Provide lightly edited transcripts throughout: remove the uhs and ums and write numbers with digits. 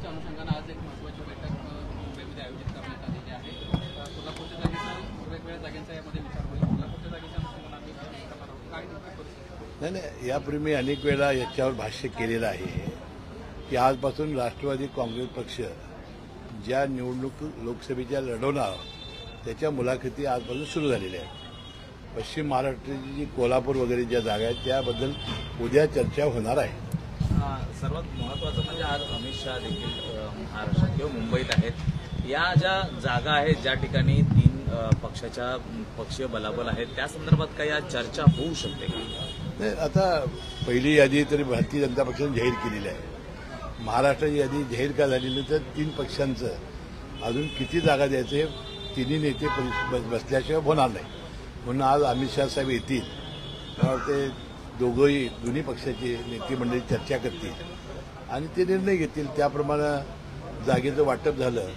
त्याच्या अनुषंगाने आज एक महत्त्वाची बैठक मुंबईमध्ये आयोजित करण्यात आलेली आहे। कोल्हापूरच्या जागेचा वेगवेगळ्या जागांचा यामध्ये विचार होईल। कोल्हापूरच्या जागेच्या अनुषंगाने आम्ही करणार आहोत। काय नेमकी परिस्थिती? नाही, यापूर्वी मी अनेक वेळा याच्यावर भाष्य केलेलं आहे की आजपासून राष्ट्रवादी काँग्रेस पक्ष ज्या निवडणूक लोकसभेच्या लढवणार त्याच्या मुलाखती आजपासून सुरू झालेल्या आहेत। पश्चिम महाराष्ट्राची जी कोल्हापूर वगैरे ज्या जागा आहेत त्याबद्दल उद्या चर्चा होणार आहे। सर्वात महत्त्वाचं म्हणजे आज अमित शहा देखील महाराष्ट्रात किंवा मुंबईत आहेत। या ज्या जागा आहेत ज्या ठिकाणी तीन पक्षाच्या पक्षीय बलाबल आहेत त्या संदर्भात काही आज चर्चा होऊ शकते का? नाही, आता पहिली यादी तरी भारतीय जनता पक्षाने जाहीर केलेली आहे। महाराष्ट्राची यादी जाहीर का झालेली तर तीन पक्षांचं अजून किती जागा द्यायचे तिन्ही नेते बसल्याशिवाय होणार नाही। म्हणून आज अमित शहा साहेब येतील, ते दोन्ही पक्षाचे नेते मंडळी चर्चा करतील आणि ते निर्णय घेतील। त्याप्रमाणे जागेचं वाटप झालं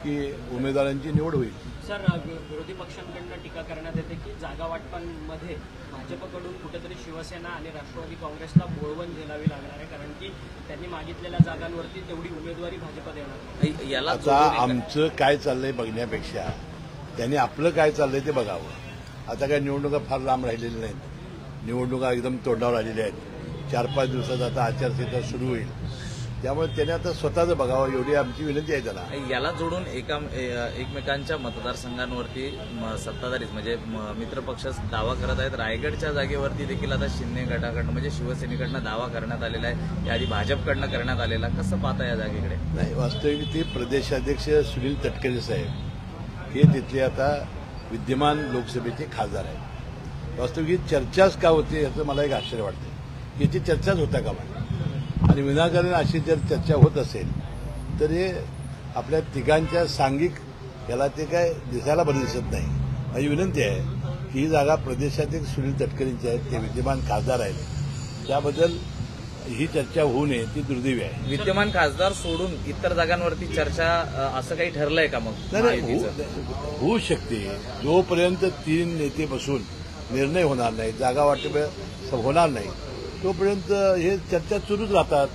की उमेदवारांची निवड होईल। सर, विरोधी पक्षांकडून टीका करण्यात येते की जागा वाटपांमध्ये भाजपकडून कुठेतरी शिवसेना आणि राष्ट्रवादी काँग्रेसला बोळवण झेलावी लागणार आहे, कारण की त्यांनी मागितलेल्या जागांवरती तेवढी उमेदवारी भाजप देणार नाही। याला आता आमचं काय चाललंय बघण्यापेक्षा त्यांनी आपलं काय चाललंय ते बघावं। आता काय निवडणुका फार लांब राहिलेल्या नाहीत, निवडणुका एकदम तोंडावर आलेल्या आहेत। 4-5 दिवसात आता आचारसंहिता सुरू होईल, त्यामुळे त्याने आता स्वतःच बघावं एवढी आमची विनंती आहे त्याला। याला जोडून एकमेकांच्या मतदारसंघांवरती सत्ताधारी म्हणजे मित्रपक्ष दावा करत आहेत। रायगडच्या जागेवरती देखील आता शिंदे गटाकडनं म्हणजे शिवसेनेकडनं दावा करण्यात आलेला आहे, याआधी भाजपकडनं करण्यात आलेला। कसं पाहता या जागेकडे? नाही, वास्तविक ते प्रदेशाध्यक्ष सुनील तटकरे साहेब हे तिथले आता विद्यमान लोकसभेचे खासदार आहेत। वास्तविक ही चर्चाच का होते याचं मला एक आश्चर्य वाटतं। याची चर्चाच होता का मला, आणि विनाकारण अशी जर चर्चा होत असेल तर हे आपल्या तिघांच्या सांघिक याला ते काय दिसायला बरं दिसत नाही। माझी विनंती आहे की ही जागा प्रदेशाध्यक्ष सुनील तटकरेंची आहे, ते विद्यमान खासदार आहेत, त्याबद्दल ही चर्चा होऊ नये ती दुर्दैवी आहे। विद्यमान खासदार सोडून इतर जागांवरती चर्चा असं काही ठरलंय का? मग नाही, होऊ शकते। जोपर्यंत तीन नेते बसून निर्णय होणार नाही, जागा वाटप होणार नाही, तोपर्यंत हे चर्चा सुरूच राहतात।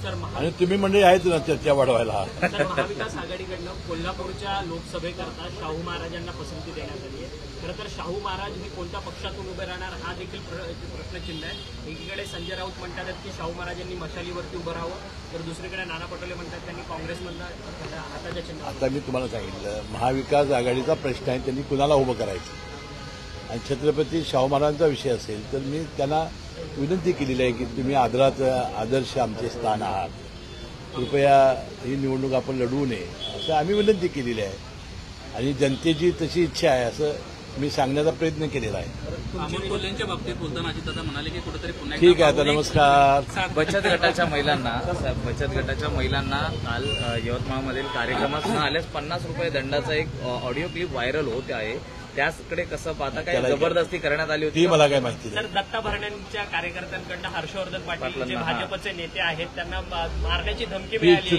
आणि तुम्ही मंडळी आहेत ना चर्चा वाढवायला। महाविकास आघाडीकडनं कोल्हापूरच्या लोकसभेकरता शाहू महाराजांना पसंती देण्यात आली आहे। खरं तर शाहू महाराज हे कोणत्या पक्षातून उभे राहणार हा देखील प्रश्नचिन्ह आहे। एकीकडे संजय राऊत म्हणतात की शाहू महाराजांनी मशालीवरती उभं राहावं, तर दुसरीकडे नाना पटोले म्हणतात त्यांनी काँग्रेसमधनं हाताच्या चिन्ह। आता मी तुम्हाला सांगितलं महाविकास आघाडीचा प्रश्न आहे, त्यांनी कुणाला उभं करायचं। आणि छत्रपती शाहू महाराजांचा विषय असेल तर मी त्यांना विनंती केलेली आहे की तुम्ही आदर्श आमचे स्थान आहात, कृपया ही निवडणूक आपण लढवू नये असं आम्ही विनंती केलेली आहे। आणि जनतेची तशी इच्छा आहे असं मी सांगण्याचा प्रयत्न केलेला आहे। अमोल कोल्हेंच्या बाबतीत बोलताना अजितदादा म्हणाले की कुठेतरी पुन्हा ठीक आहे, आता नमस्कार। बचत गटाच्या महिलांना काल यवतमाळमधील कार्यक्रमात न आल्यास 50 रुपये दंडाचा एक ऑडिओ क्लिप व्हायरल होत आहे, त्याकडे कसं पाहता? काय जबरदस्ती करण्यात आली होती? ती मला काय माहिती नाही। तर दत्ता भरण्यांच्या कार्यकर्त्यांकडनं हर्षवर्धन पाटील जे भाजपचे नेते आहेत त्यांना मारण्याची धमकी मिळाली।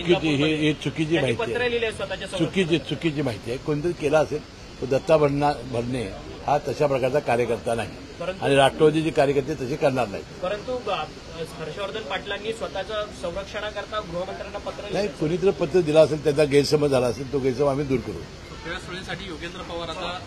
ही चुकीची माहिती पत्र आहे, लिहिले स्वतःच्या चुकीची माहिती आहे। कोणतरी केला असेल तो दत्ता भरणे हा तशा प्रकारचा कार्यकर्ता नाही आणि राष्ट्रवादीचे कार्यकर्ते तसे करणार नाहीत। परंतु हर्षवर्धन पाटलांनी स्वतःच्या संरक्षणाकरता गृहमंत्र्यांना पत्र नाही, कोणीतरी पत्र दिला असेल, त्याचा गैरसमज झाला असेल, तो गैरसमज आम्ही दूर करू। सुप्रिया सुळेंसाठी योगेंद्र पवार आता